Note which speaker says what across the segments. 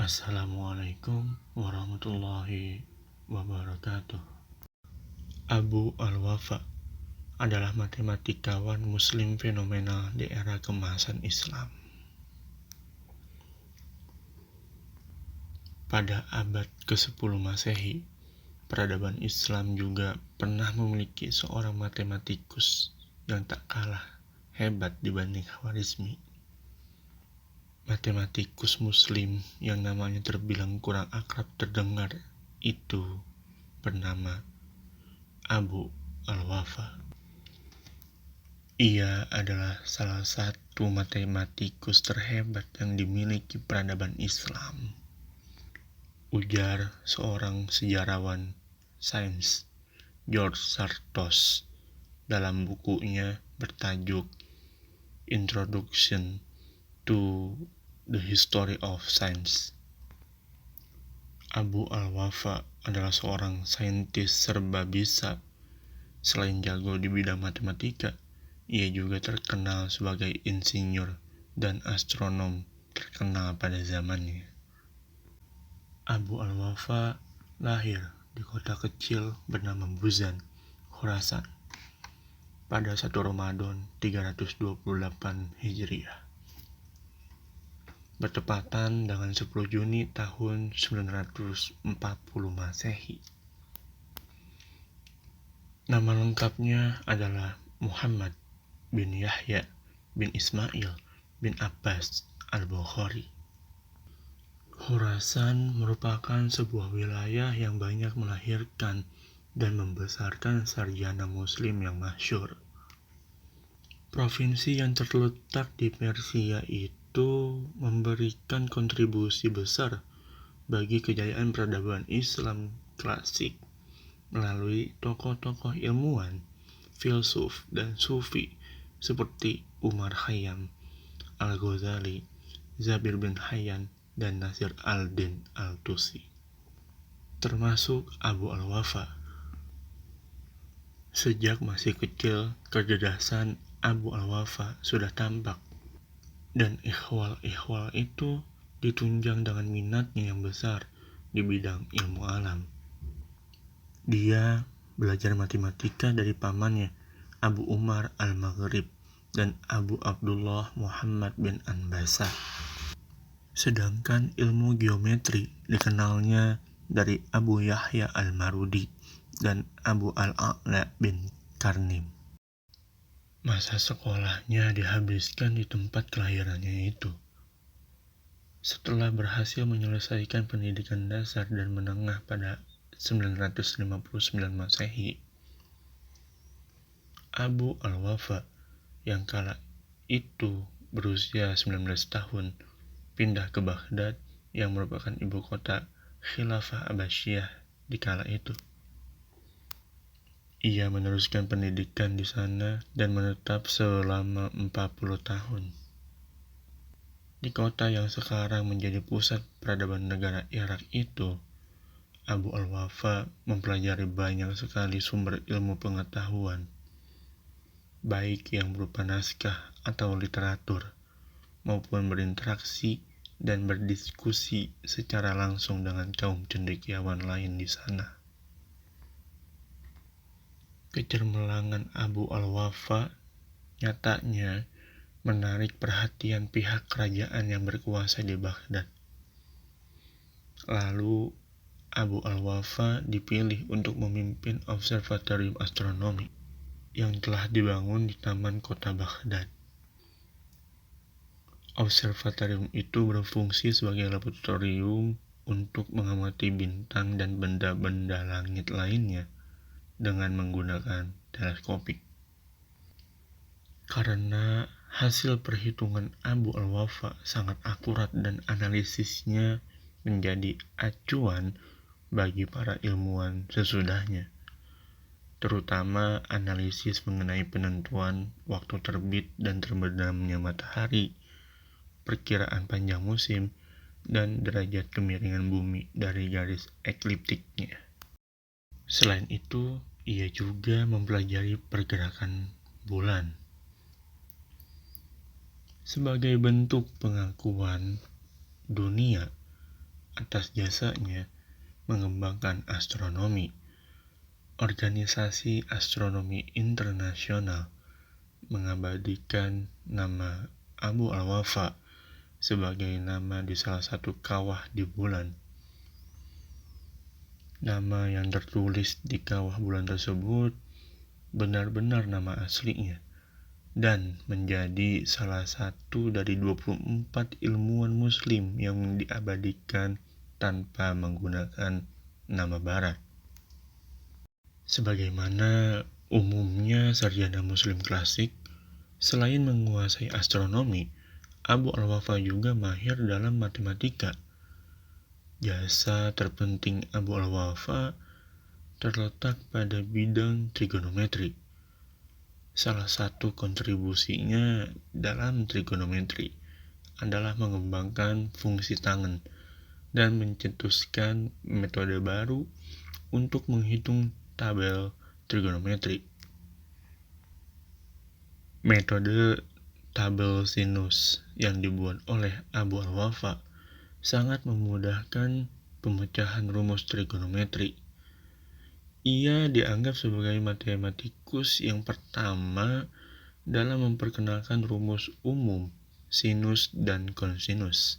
Speaker 1: Assalamualaikum warahmatullahi wabarakatuh. Abu al-Wafa adalah matematikawan muslim fenomenal di era keemasan Islam. Pada abad ke-10 Masehi, peradaban Islam juga pernah memiliki seorang matematikus yang tak kalah hebat dibanding Khwarizmi. Matematikus muslim yang namanya terbilang kurang akrab terdengar itu bernama Abu al-Wafa. Ia adalah salah satu matematikus terhebat yang dimiliki peradaban Islam, ujar seorang sejarawan sains, George Sartos, dalam bukunya bertajuk Introduction to the History of Science. Abu al-Wafa adalah seorang saintis serba bisa. Selain jago di bidang matematika, ia juga terkenal sebagai insinyur dan astronom terkenal pada zamannya. Abu al-Wafa lahir di kota kecil bernama Buzan, Khurasan, pada 1 Ramadan 328 Hijriah. Bertepatan dengan 10 Juni tahun 940 Masehi. Nama lengkapnya adalah Muhammad bin Yahya bin Ismail bin Abbas al-Bukhari. Khurasan merupakan sebuah wilayah yang banyak melahirkan dan membesarkan sarjana muslim yang masyhur. Provinsi yang terletak di Persia itu memberikan kontribusi besar bagi kejayaan peradaban Islam klasik melalui tokoh-tokoh ilmuwan, filsuf, dan sufi seperti Umar Khayyam, Al-Ghazali, Zabir bin Hayyan, dan Nasir al-Din al-Tusi, termasuk Abu al-Wafa. Sejak masih kecil, kecerdasan Abu al-Wafa sudah tampak, dan ikhwal-ikhwal itu ditunjang dengan minatnya yang besar di bidang ilmu alam. Dia belajar matematika dari pamannya, Abu Umar al-Maghrib dan Abu Abdullah Muhammad bin Anbasa. Sedangkan ilmu geometri dikenalnya dari Abu Yahya al-Marudi dan Abu al-A'la bin Karnim. Masa sekolahnya dihabiskan di tempat kelahirannya itu. Setelah berhasil menyelesaikan pendidikan dasar dan menengah pada 959 Masehi, Abu al-Wafa yang kala itu berusia 19 tahun pindah ke Baghdad yang merupakan ibu kota Khilafah Abbasiyah di kala itu. Ia meneruskan pendidikan di sana dan menetap selama 40 tahun. Di kota yang sekarang menjadi pusat peradaban negara Irak itu, Abu al-Wafa mempelajari banyak sekali sumber ilmu pengetahuan, baik yang berupa naskah atau literatur, maupun berinteraksi dan berdiskusi secara langsung dengan kaum cendekiawan lain di sana. Kecermelangan Abu al-Wafa nyatanya menarik perhatian pihak kerajaan yang berkuasa di Baghdad. Lalu Abu al-Wafa dipilih untuk memimpin observatorium astronomi yang telah dibangun di taman kota Baghdad. Observatorium itu berfungsi sebagai laboratorium untuk mengamati bintang dan benda-benda langit lainnya dengan menggunakan teleskopik. Karena hasil perhitungan Abu al-Wafa sangat akurat dan analisisnya menjadi acuan bagi para ilmuwan sesudahnya, terutama analisis mengenai penentuan waktu terbit dan terbenamnya matahari, perkiraan panjang musim, dan derajat kemiringan bumi dari garis ekliptiknya. Selain itu, ia juga mempelajari pergerakan bulan. Sebagai bentuk pengakuan dunia atas jasanya mengembangkan astronomi. Organisasi Astronomi Internasional mengabadikan nama Abu al-Wafa sebagai nama di salah satu kawah di bulan. Nama yang tertulis di kawah bulan tersebut benar-benar nama aslinya dan menjadi salah satu dari 24 ilmuwan muslim yang diabadikan tanpa menggunakan nama barat. Sebagaimana umumnya sarjana muslim klasik, selain menguasai astronomi, Abu al-Wafa juga mahir dalam matematika. Jasa terpenting Abu al-Wafa terletak pada bidang trigonometri. Salah satu kontribusinya dalam trigonometri adalah mengembangkan fungsi tangen dan mencetuskan metode baru untuk menghitung tabel trigonometri. Metode tabel sinus yang dibuat oleh Abu al-Wafa sangat memudahkan pemecahan rumus trigonometri. Ia dianggap sebagai matematikus yang pertama dalam memperkenalkan rumus umum sinus dan kosinus.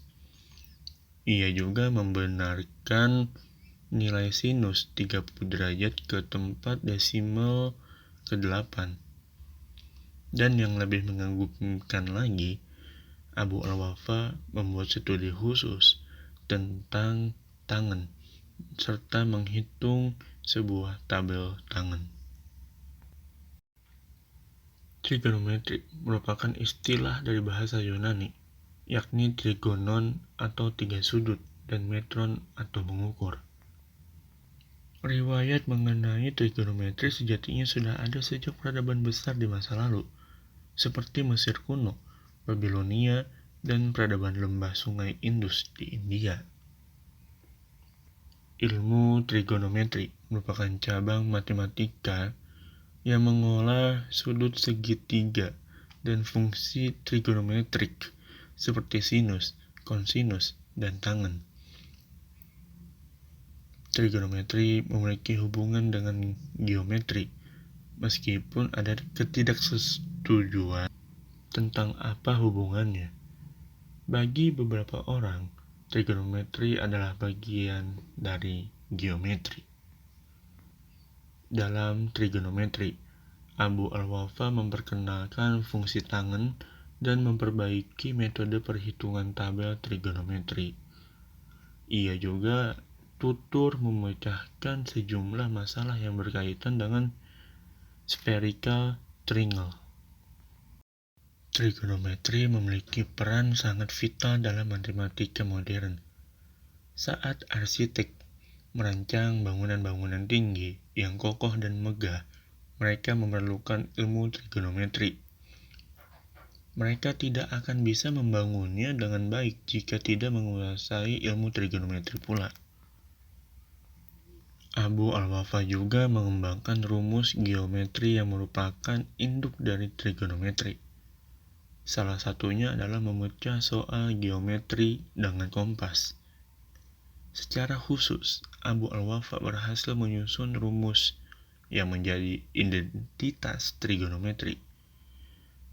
Speaker 1: Ia juga membenarkan nilai sinus 30 derajat ke tempat desimal ke-8. Dan yang lebih mengagumkan lagi, Abu al-Wafa membuat studi khusus tentang tangen serta menghitung sebuah tabel tangen. Trigonometri merupakan istilah dari bahasa Yunani, yakni trigonon atau tiga sudut dan metron atau mengukur. Riwayat mengenai trigonometri sejatinya sudah ada sejak peradaban besar di masa lalu, seperti Mesir kuno, Babilonia, dan peradaban lembah sungai Indus di India. Ilmu trigonometri merupakan cabang matematika yang mengolah sudut segitiga dan fungsi trigonometrik seperti sinus, kosinus, dan tangen. Trigonometri memiliki hubungan dengan geometri, meskipun ada ketidaksetujuan tentang apa hubungannya. Bagi beberapa orang, trigonometri adalah bagian dari geometri. Dalam trigonometri, Abu al-Wafa memperkenalkan fungsi tangen dan memperbaiki metode perhitungan tabel trigonometri. Ia juga tutur memecahkan sejumlah masalah yang berkaitan dengan spherical triangle. Trigonometri memiliki peran sangat vital dalam matematika modern. Saat arsitek merancang bangunan-bangunan tinggi yang kokoh dan megah, mereka memerlukan ilmu trigonometri. Mereka tidak akan bisa membangunnya dengan baik jika tidak menguasai ilmu trigonometri pula. Abu al-Wafa juga mengembangkan rumus geometri yang merupakan induk dari trigonometri. Salah satunya adalah memecah soal geometri dengan kompas. Secara khusus, Abu al-Wafa berhasil menyusun rumus yang menjadi identitas trigonometri.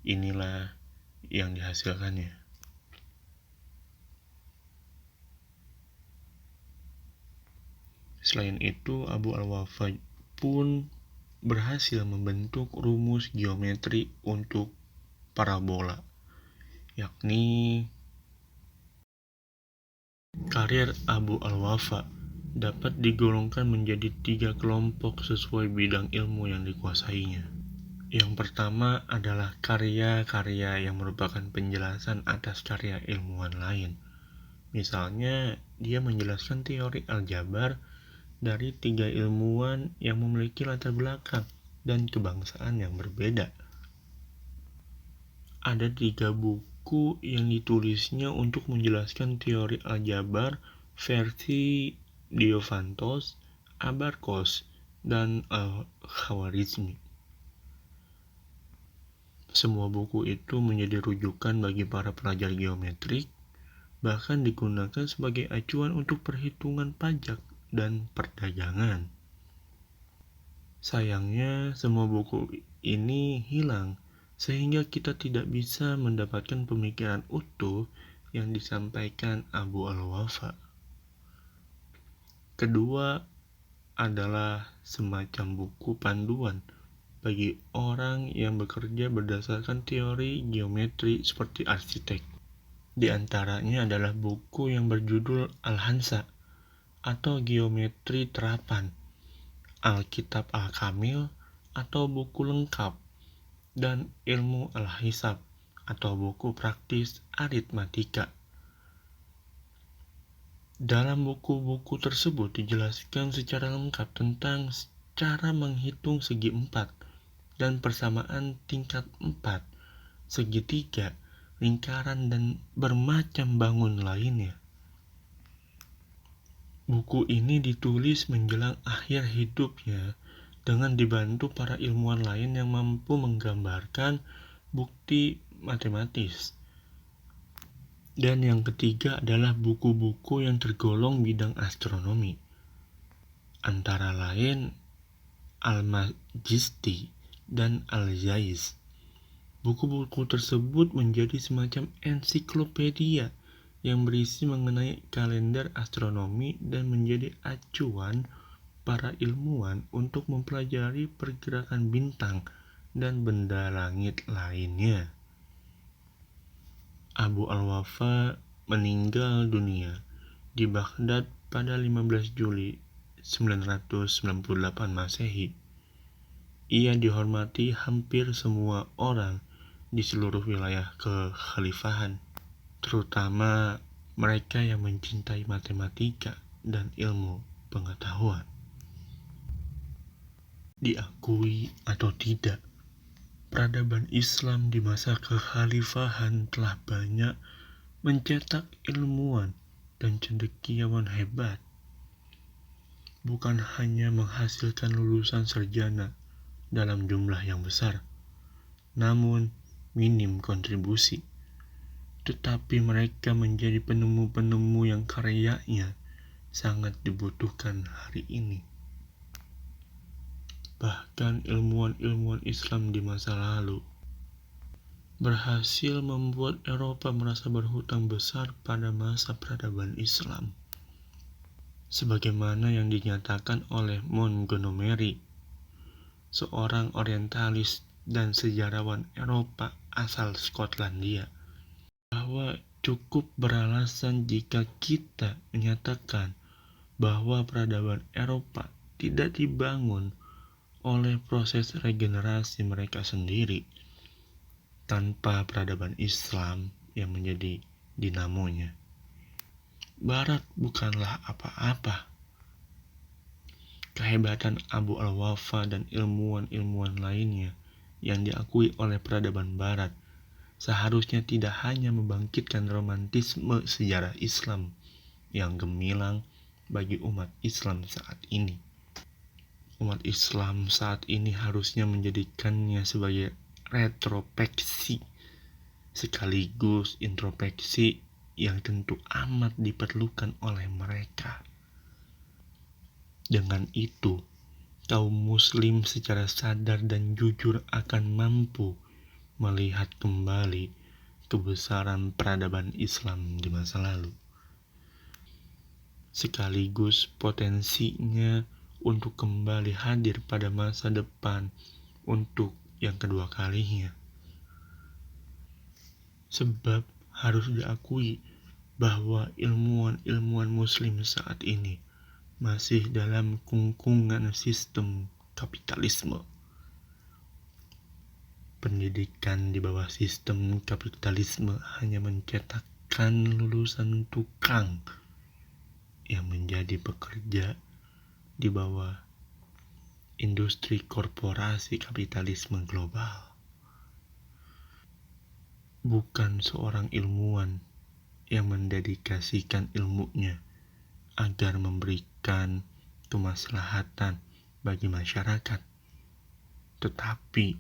Speaker 1: Inilah yang dihasilkannya. Selain itu, Abu al-Wafa pun berhasil membentuk rumus geometri untuk parabola, yakni karya Abu al-Wafa dapat digolongkan menjadi 3 kelompok sesuai bidang ilmu yang dikuasainya. Yang pertama adalah karya-karya yang merupakan penjelasan atas karya ilmuwan lain. Misalnya, dia menjelaskan teori aljabar dari 3 ilmuwan yang memiliki latar belakang dan kebangsaan yang berbeda. Ada 3 buku yang ditulisnya untuk menjelaskan teori aljabar versi Diophantos, Abarkos, dan Al-Khwarizmi. Semua buku itu menjadi rujukan bagi para pelajar geometri bahkan digunakan sebagai acuan untuk perhitungan pajak dan perdagangan. Sayangnya, semua buku ini hilang, sehingga kita tidak bisa mendapatkan pemikiran utuh yang disampaikan Abu al-Wafa. Kedua adalah semacam buku panduan bagi orang yang bekerja berdasarkan teori geometri seperti arsitek. Di antaranya adalah buku yang berjudul Al-Hansa atau Geometri Terapan, Alkitab Al-Kamil atau buku lengkap, dan Ilmu Al-Hisab atau buku praktis aritmatika. Dalam buku-buku tersebut dijelaskan secara lengkap tentang cara menghitung segi 4 dan persamaan tingkat 4, segitiga, lingkaran, dan bermacam bangun lainnya. Buku ini ditulis menjelang akhir hidupnya dengan dibantu para ilmuwan lain yang mampu menggambarkan bukti matematis. Dan yang ketiga adalah buku-buku yang tergolong bidang astronomi, antara lain Al-Majisti dan Al-Jaiz. Buku-buku tersebut menjadi semacam ensiklopedia yang berisi mengenai kalender astronomi dan menjadi acuan para ilmuwan untuk mempelajari pergerakan bintang dan benda langit lainnya. Abu al-Wafa meninggal dunia di Baghdad pada 15 Juli 998 Masehi. Ia dihormati hampir semua orang di seluruh wilayah kekhalifahan, terutama mereka yang mencintai matematika dan ilmu pengetahuan. Diakui atau tidak, peradaban Islam di masa kekhalifahan telah banyak mencetak ilmuwan dan cendekiawan hebat. Bukan hanya menghasilkan lulusan sarjana dalam jumlah yang besar, namun minim kontribusi, tetapi mereka menjadi penemu-penemu yang karyanya sangat dibutuhkan hari ini. Bahkan ilmuwan-ilmuwan Islam di masa lalu berhasil membuat Eropa merasa berhutang besar pada masa peradaban Islam, sebagaimana yang dinyatakan oleh Montgomery, seorang orientalis dan sejarawan Eropa asal Skotlandia, bahwa cukup beralasan jika kita menyatakan bahwa peradaban Eropa tidak dibangun oleh proses regenerasi mereka sendiri tanpa peradaban Islam yang menjadi dinamonya. Barat bukanlah apa-apa. Kehebatan Abu al-Wafa dan ilmuwan-ilmuwan lainnya yang diakui oleh peradaban Barat seharusnya tidak hanya membangkitkan romantisme sejarah Islam yang gemilang bagi umat Islam saat ini. Umat Islam saat ini harusnya menjadikannya sebagai retrospeksi sekaligus introspeksi yang tentu amat diperlukan oleh mereka. Dengan itu, kaum muslim secara sadar dan jujur akan mampu melihat kembali kebesaran peradaban Islam di masa lalu, sekaligus potensinya untuk kembali hadir pada masa depan untuk yang kedua kalinya. Sebab harus diakui bahwa ilmuwan-ilmuwan muslim saat ini masih dalam kungkungan sistem kapitalisme. Pendidikan di bawah sistem kapitalisme hanya mencetakkan lulusan tukang yang menjadi pekerja di bawah industri korporasi kapitalisme global. Bukan seorang ilmuwan yang mendedikasikan ilmunya agar memberikan kemaslahatan bagi masyarakat, tetapi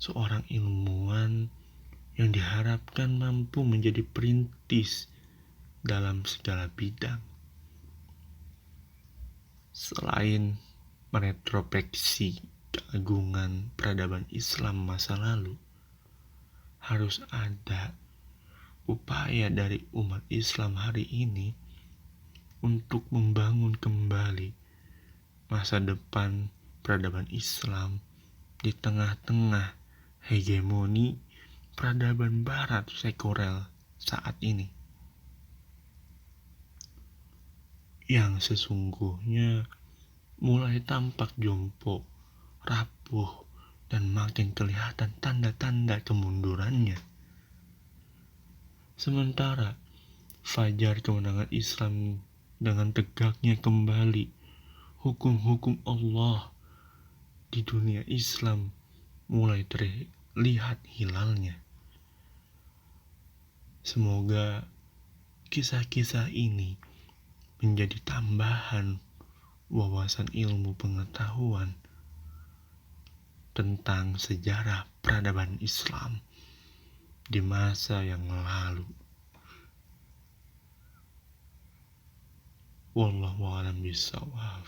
Speaker 1: seorang ilmuwan yang diharapkan mampu menjadi perintis dalam segala bidang. Selain meretrospeksi keagungan peradaban Islam masa lalu, harus ada upaya dari umat Islam hari ini untuk membangun kembali masa depan peradaban Islam di tengah-tengah hegemoni peradaban barat sekuler saat ini, yang sesungguhnya mulai tampak jompo, rapuh, dan makin kelihatan tanda-tanda kemundurannya. Sementara fajar kemenangan Islam dengan tegaknya kembali hukum-hukum Allah di dunia Islam mulai terlihat hilalnya. Semoga kisah-kisah ini menjadi tambahan wawasan ilmu pengetahuan tentang sejarah peradaban Islam di masa yang lalu. Wallahu a'lam bishawab.